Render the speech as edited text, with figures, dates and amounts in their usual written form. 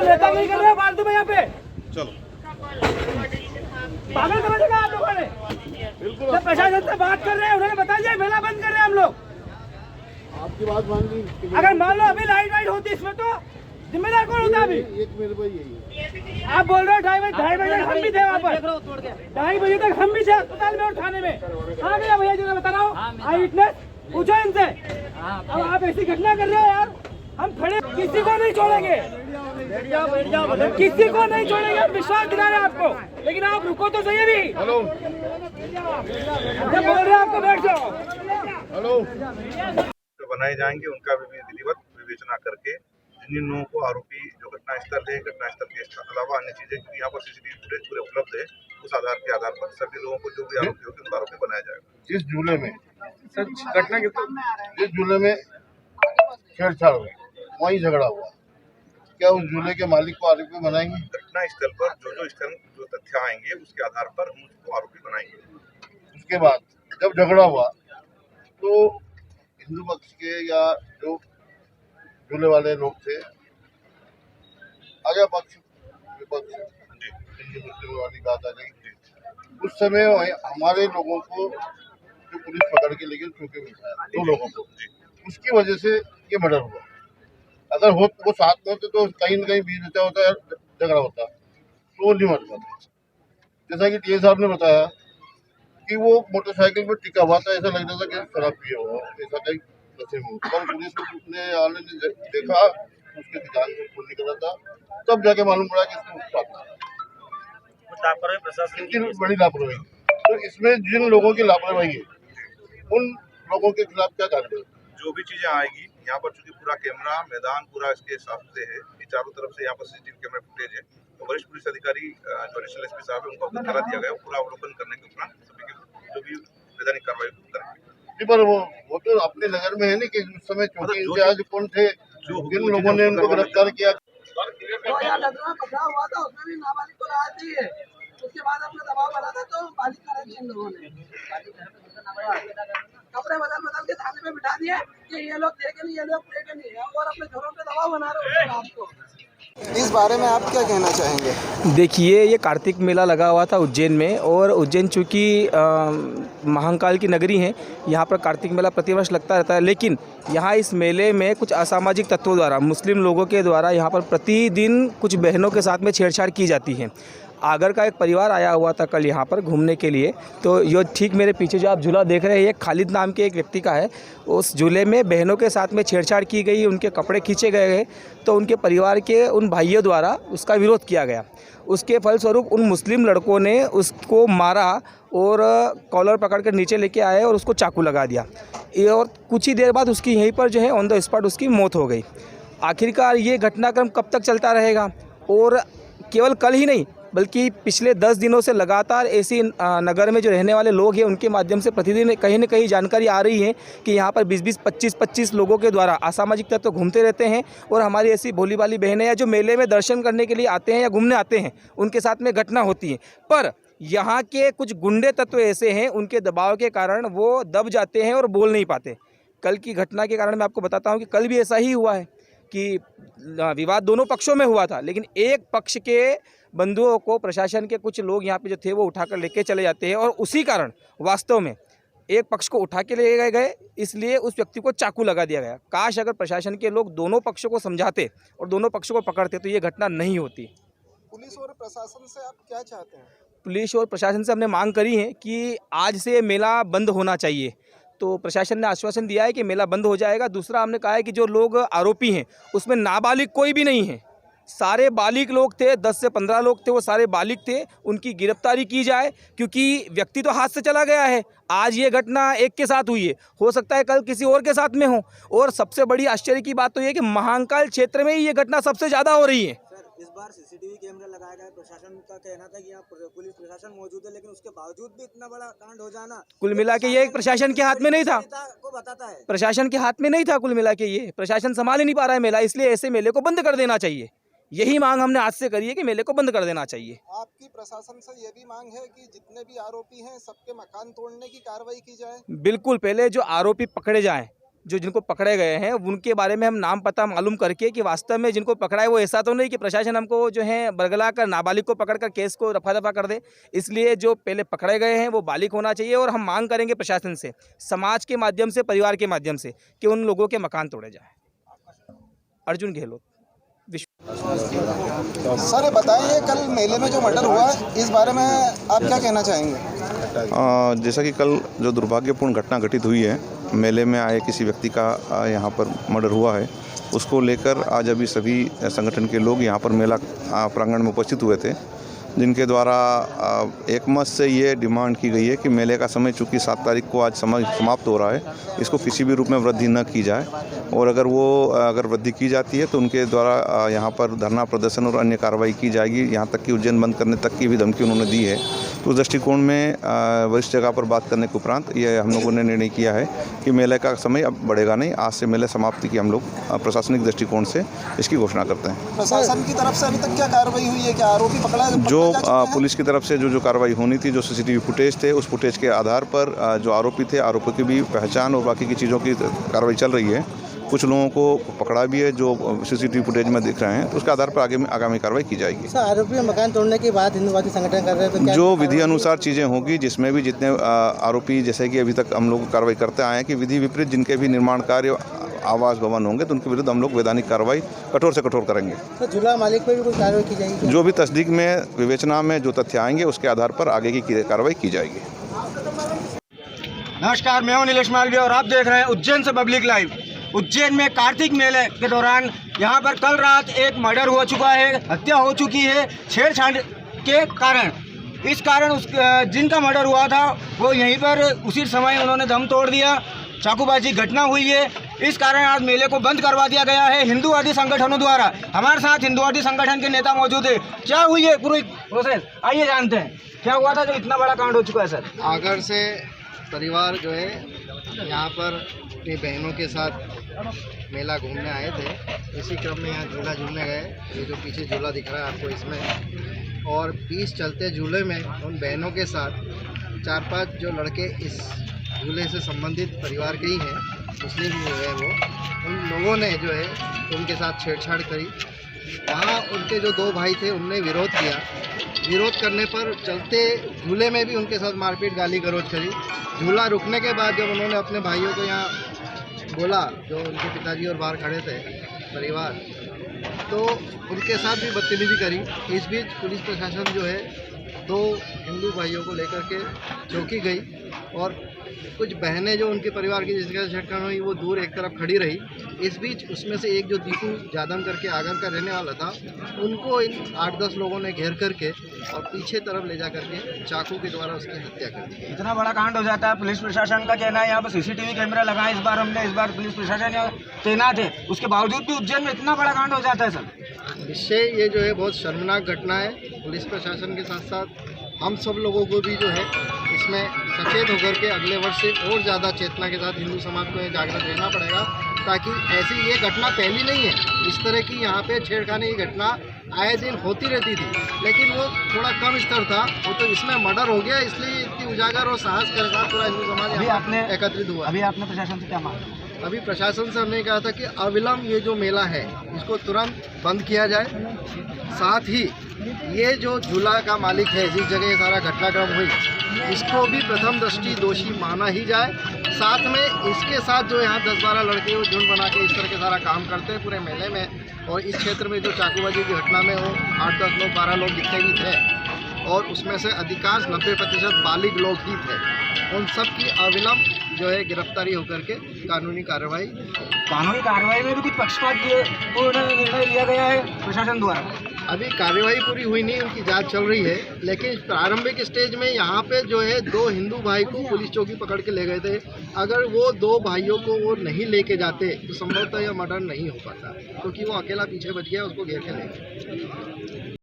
नेता नहीं कर रहे हो फालतू में यहाँ पे। चलो पागल समझेगा आप लोगों ने। बिल्कुल प्रशासन से बात कर रहे हैं, उन्होंने बताइए मेला बंद कर रहे हैं हम लोग। आपकी बात मान ली। अगर मान लो अभी लाइट होती इसमें तो जिम्मेदार कौन होता? अभी एक मेरे भाई यही है। आप बोल रहे हो 2:30 बजे हम भी थे वहाँ पर, 2:30 बजे तक हम भी थे अस्पताल में और थाने में। कहाँ गया भैया जी? मैं बता रहा हूँ, आई विटनेस पूछो इनसे। अब आप ऐसी घटना कर रहे हो यार, हम खड़े किसी को नहीं छोड़ेंगे, किसी को नहीं छोड़ेंगे। हम विश्वास दिला रहे हैं आपको, लेकिन आप रुको तो सही अभी। हेलो जब बोल रहे हैं आपको बैठ जाओ। हेलो बनाए जाएंगे, उनका भी विधिवत विवेचना करके जिन लोगों को आरोपी जो घटनास्थल है, घटनास्थल के अलावा अन्य चीजें क्योंकि यहाँ पर सीसीटीवी फुटेज पूरे उपलब्ध है, उस आधार पर सभी लोगों को जो भी आरोपी होंगे उनको आरोपी बनाया जाएगा। जिस झूले में घटना के जिस झूले में छेड़छाड़ हुई वहीं झगड़ा हुआ, क्या उस झूले के मालिक को आरोपी बनाएंगे? घटनास्थल पर जो तथ्य आएंगे उसके आधार पर हम उसको आरोपी बनाएंगे। उसके बाद जब झगड़ा हुआ तो हिंदू पक्ष के या जो झूले वाले लोग थे, आगे पक्ष विपक्ष हिंदू मुस्लिम वाली बात आ गई। उस समय हमारे लोगों को जो पुलिस पकड़ के लेके चौके बिठाया 2 लोगों को, उसकी वजह से ये मर्डर हुआ। अगर वो साथ में होते तो कहीं न कहीं बीच बचा होता है, झगड़ा होता तो वो नहीं मर पाता। जैसा कि टीए साहब ने बताया कि वो मोटरसाइकिल पर टिका हुआ था, ऐसा लग रहा था कि शराब पिया हुआ, ऐसा कहीं नशे में। पर पुलिस ने आने ने देखा उसके ध्यान से खून निकला था, तब जाके मालूम पड़ा कि इसको प्रशासन बड़ी लापरवाही। तो इसमें जिन लोगों की लापरवाही है उन लोगों के खिलाफ क्या कार्रवाई? जो भी चीजें आएगी यहाँ पर, चूंकि पूरा कैमरा मैदान पूरा इसके हिसाब से है, चारों तरफ से यहाँ पर सीसीटीवी कैमरा फुटेज है, तो वरिष्ठ पुलिस अधिकारी जो एडिशनल एसपी साहब है उनको अवगत करा दिया गया। पूरा अवलोकन करने के उपरांत सभी के जो भी वैधानिक कार्रवाई करेंगे। पर वो तो अपने नगर में है नहीं कि उस समय चौकी इंचार्ज कौन थे, जिन लोगों ने उनको गिरफ्तार किया। हुआ था उसमें भी नाबालिग को राहत दी है, उसके बाद अपना दबाव बना था तो बालिग करा दी इन लोगों ने। कपड़े बदल के थाने में बिठा दिए कि ये लोग देखे नहीं, ये लोग देखे नहीं, और अपने घरों पे दबाव बना रहे हो आपको। इस बारे में आप क्या कहना चाहेंगे? देखिए, ये कार्तिक मेला लगा हुआ था उज्जैन में, और उज्जैन चूँकि महाकाल की नगरी है, यहाँ पर कार्तिक मेला प्रतिवर्ष लगता रहता है। लेकिन यहाँ इस मेले में कुछ असामाजिक तत्वों द्वारा, मुस्लिम लोगों के द्वारा यहाँ पर प्रतिदिन कुछ बहनों के साथ में छेड़छाड़ की जाती है। आगर का एक परिवार आया हुआ था कल यहाँ पर घूमने के लिए, तो ये ठीक मेरे पीछे जो आप झूला देख रहे हैं, ये खालिद नाम के एक व्यक्ति का है। उस झूले में बहनों के साथ में छेड़छाड़ की गई, उनके कपड़े खींचे गए हैं, तो उनके परिवार के उन भाइयों द्वारा उसका विरोध किया गया। उसके फलस्वरूप उन मुस्लिम लड़कों ने उसको मारा और कॉलर पकड़ कर नीचे लेके आए और उसको चाकू लगा दिया। और कुछ ही देर बाद उसकी यहीं पर जो है ऑन द स्पॉट उसकी मौत हो गई। आखिरकार ये घटनाक्रम कब तक चलता रहेगा? और केवल कल ही नहीं बल्कि पिछले 10 दिनों से लगातार ऐसी नगर में जो रहने वाले लोग हैं उनके माध्यम से प्रतिदिन कहीं न कहीं जानकारी आ रही है कि यहाँ पर 20-20, 25-25 लोगों के द्वारा असामाजिक तत्व घूमते रहते हैं, और हमारी ऐसी भोली भाली बहनें या जो मेले में दर्शन करने के लिए आते हैं या घूमने आते हैं उनके साथ में घटना होती है। पर यहाँ के कुछ गुंडे तत्व ऐसे हैं, उनके दबाव के कारण वो दब जाते हैं और बोल नहीं पाते। कल की घटना के कारण मैं आपको बताता हूँ कि कल भी ऐसा ही हुआ है कि विवाद दोनों पक्षों में हुआ था, लेकिन एक पक्ष के बंधुओं को प्रशासन के कुछ लोग यहाँ पे जो थे वो उठाकर लेके चले जाते हैं, और उसी कारण वास्तव में एक पक्ष को उठा के ले गए, इसलिए उस व्यक्ति को चाकू लगा दिया गया। काश अगर प्रशासन के लोग दोनों पक्षों को समझाते और दोनों पक्षों को पकड़ते तो ये घटना नहीं होती। पुलिस और प्रशासन से आप क्या चाहते हैं? पुलिस और प्रशासन से हमने मांग करी है कि आज से मेला बंद होना चाहिए, तो प्रशासन ने आश्वासन दिया है कि मेला बंद हो जाएगा। दूसरा हमने कहा है कि जो लोग आरोपी हैं उसमें नाबालिग कोई भी नहीं है, सारे बालिग लोग थे, 10 से 15 लोग थे, वो सारे बालिग थे, उनकी गिरफ्तारी की जाए, क्योंकि व्यक्ति तो हाथ से चला गया है। आज ये घटना एक के साथ हुई है, हो सकता है कल किसी और के साथ में हो। और सबसे बड़ी आश्चर्य की बात तो ये है कि महाकाल क्षेत्र में ही ये घटना सबसे ज़्यादा हो रही है। इस बार सीसीटीवी कैमरा लगाया गया है, प्रशासन का कहना था कि यहाँ पुलिस प्रशासन मौजूद है, लेकिन उसके बावजूद भी इतना बड़ा कांड हो जाना, कुल मिला के ये प्रशासन के हाथ में नहीं था, को बताता है। प्रशासन के हाथ में नहीं था, कुल मिला के ये प्रशासन संभाल ही नहीं पा रहा है मेला, इसलिए ऐसे मेले को बंद कर देना चाहिए। यही मांग हमने आज से करी है कि मेले को बंद कर देना चाहिए। आपकी प्रशासन से ये भी मांग है कि जितने भी आरोपी हैं सबके मकान तोड़ने की कार्रवाई की जाए। बिल्कुल, पहले जो आरोपी पकड़े जाएं जो जिनको पकड़े गए हैं उनके बारे में हम नाम पता मालूम करके कि वास्तव में जिनको पकड़ा है वो ऐसा तो नहीं कि प्रशासन हमको जो है बरगला कर नाबालिग को पकड़कर केस को रफा दफा कर दे। इसलिए जो पहले पकड़े गए हैं वो बालिग होना चाहिए और हम मांग करेंगे प्रशासन से, समाज के माध्यम से, परिवार के माध्यम से कि उन लोगों के मकान तोड़े जाए। अर्जुन गहलोत। सर ये बताइए, कल मेले में जो मर्डर हुआ है इस बारे में आप क्या कहना चाहेंगे? जैसा कि कल जो दुर्भाग्यपूर्ण घटना घटित हुई है, मेले में आए किसी व्यक्ति का यहाँ पर मर्डर हुआ है, उसको लेकर आज अभी सभी संगठन के लोग यहाँ पर मेला प्रांगण में उपस्थित हुए थे, जिनके द्वारा एक मत से ये डिमांड की गई है कि मेले का समय चूँकि 7 तारीख को आज समय समाप्त हो रहा है, इसको किसी भी रूप में वृद्धि न की जाए और अगर वृद्धि की जाती है तो उनके द्वारा यहाँ पर धरना प्रदर्शन और अन्य कार्रवाई की जाएगी। यहाँ तक कि उज्जैन बंद करने तक की भी धमकी उन्होंने दी है। तो उस दृष्टिकोण में वरिष्ठ जगह पर बात करने के उपरांत ये हम लोगों ने निर्णय किया है कि मेले का समय अब बढ़ेगा नहीं, आज से मेले समाप्ति की हम लोग प्रशासनिक दृष्टिकोण से इसकी घोषणा करते हैं। प्रशासन की तरफ से अभी तक क्या कार्रवाई हुई है? क्या आरोपी पकड़ा है? जो पुलिस की तरफ से जो कार्रवाई होनी थी, जो सीसीटीवी फुटेज थे, उस फुटेज के आधार पर जो आरोपी थे, आरोपियों की भी पहचान और बाकी की चीज़ों की कार्रवाई चल रही है। कुछ लोगों को पकड़ा भी है जो सीसीटीवी फुटेज में दिख रहे हैं, तो उसके आधार पर आगामी कार्रवाई की जाएगी। सर आरोपी मकान तोड़ने की बात हिंदुवादी संगठन कर रहे हैं, तो क्या जो विधि अनुसार चीज़ें होगी, जिसमें भी जितने आरोपी, जैसे कि अभी तक हम लोग कार्रवाई करते आए हैं कि विधि विपरीत जिनके भी निर्माण कार्य आवास भवन होंगे तो उनके विरुद्ध हम लोग वैधानिक कार्रवाई कठोर से कठोर करेंगे। तो झूला मालिक पर भी कोई कार्रवाई की जाएगी? जो भी तस्दीक में, विवेचना में जो तथ्य आएंगे उसके आधार पर आगे की कार्रवाई की जाएगी। नमस्कार, मैं हूं नीलेश मालवीय और आप देख रहे हैं उज्जैन से पब्लिक लाइव। उज्जैन में कार्तिक मेले के दौरान यहाँ पर कल रात एक मर्डर हो चुका है, हत्या हो चुकी है छेड़छाड़ के कारण। इस कारण जिनका मर्डर हुआ था वो यहीं पर उसी समय उन्होंने दम तोड़ दिया, चाकूबाजी घटना हुई है। इस कारण आज मेले को बंद करवा दिया गया है हिंदुवादी संगठनों द्वारा। हमारे साथ हिंदुवादी संगठन के नेता मौजूद है। क्या हुई है पूरी प्रोसेस, आइए जानते हैं क्या हुआ था जो इतना बड़ा कांड हो चुका है। सर, आगर से परिवार जो है यहाँ पर अपनी बहनों के साथ मेला घूमने आए थे। इसी क्रम में यहाँ झूला झूलने गए, ये जो पीछे झूला दिख रहा है आपको इसमें, और 20 चलते झूले में उन बहनों के साथ 4-5 जो लड़के इस झूले से संबंधित परिवार के ही हैं, मुस्लिम जो है वो, उन लोगों ने जो है उनके साथ छेड़छाड़ करी। वहाँ उनके जो 2 भाई थे उनने विरोध किया। विरोध करने पर चलते झूले में भी उनके साथ मारपीट गाली गलौज करी। झूला रुकने के बाद जब उन्होंने अपने भाइयों को यहाँ बोला, जो उनके पिताजी और बाहर खड़े थे परिवार, तो उनके साथ भी बदतमीजी करी। इस बीच पुलिस प्रशासन जो है 2 हिंदू भाइयों को लेकर के चौकी गई और कुछ बहनें जो उनके परिवार की जिसका छटकन हुई वो दूर एक तरफ खड़ी रही। इस बीच उसमें से एक जो दीपू जादम करके आगर का रहने वाला था, उनको इन 8-10 लोगों ने घेर करके और पीछे तरफ ले जा करके चाकू के द्वारा उसकी हत्या कर दी। इतना बड़ा कांड हो जाता है, पुलिस प्रशासन का कहना है यहाँ पर सीसीटीवी कैमरा लगाए इस बार पुलिस प्रशासन यहाँ तैनात है, उसके बावजूद भी उज्जैन में इतना बड़ा कांड हो जाता है। सर, इससे ये जो है बहुत शर्मनाक घटना है। पुलिस प्रशासन के साथ साथ हम सब लोगों को भी जो है इसमें सचेत होकर के अगले वर्ष से और ज़्यादा चेतना के साथ हिंदू समाज को जागृत रहना पड़ेगा, ताकि ऐसी ये घटना पहली नहीं है। इस तरह की यहाँ पे छेड़खानी की घटना आए दिन होती रहती थी, लेकिन वो थोड़ा कम स्तर था। वो तो इसमें मर्डर हो गया, इसलिए इतनी उजागर और साहस के साथ पूरा हिंदू समाज एकत्रित हुआ। अभी आपने प्रशासन से क्या मांगा? अभी प्रशासन से हमने कहा था कि अविलंब ये जो मेला है इसको तुरंत बंद किया जाए। साथ ही ये जो झूला का मालिक है, जिस जगह ये सारा घटनाक्रम हुई, इसको भी प्रथम दृष्टि दोषी माना ही जाए। साथ में इसके साथ जो यहाँ 10-12 लड़के वो झुंड बना के इस तरह के सारा काम करते हैं पूरे मेले में, और इस क्षेत्र में जो चाकूबाजी की घटना में वो 8-10 लोग 12 लोग जितने भी थे, और उसमें से अधिकांश 90% बालिग लोग ही थे, उन सब की अविलंब जो है गिरफ्तारी होकर के कानूनी कार्रवाई में भी कुछ पक्षपातपूर्ण निर्णय लिया गया है प्रशासन द्वारा। अभी कार्रवाई पूरी हुई नहीं, उनकी जांच चल रही है, लेकिन प्रारंभिक स्टेज में यहाँ पे जो है 2 हिंदू भाई को पुलिस चौकी पकड़ के ले गए थे। अगर वो 2 भाइयों को वो नहीं लेके जाते तो संभवतः यह मर्डर नहीं हो पाता, क्योंकि वो अकेला पीछे बच गया, उसको घेर के ले गए।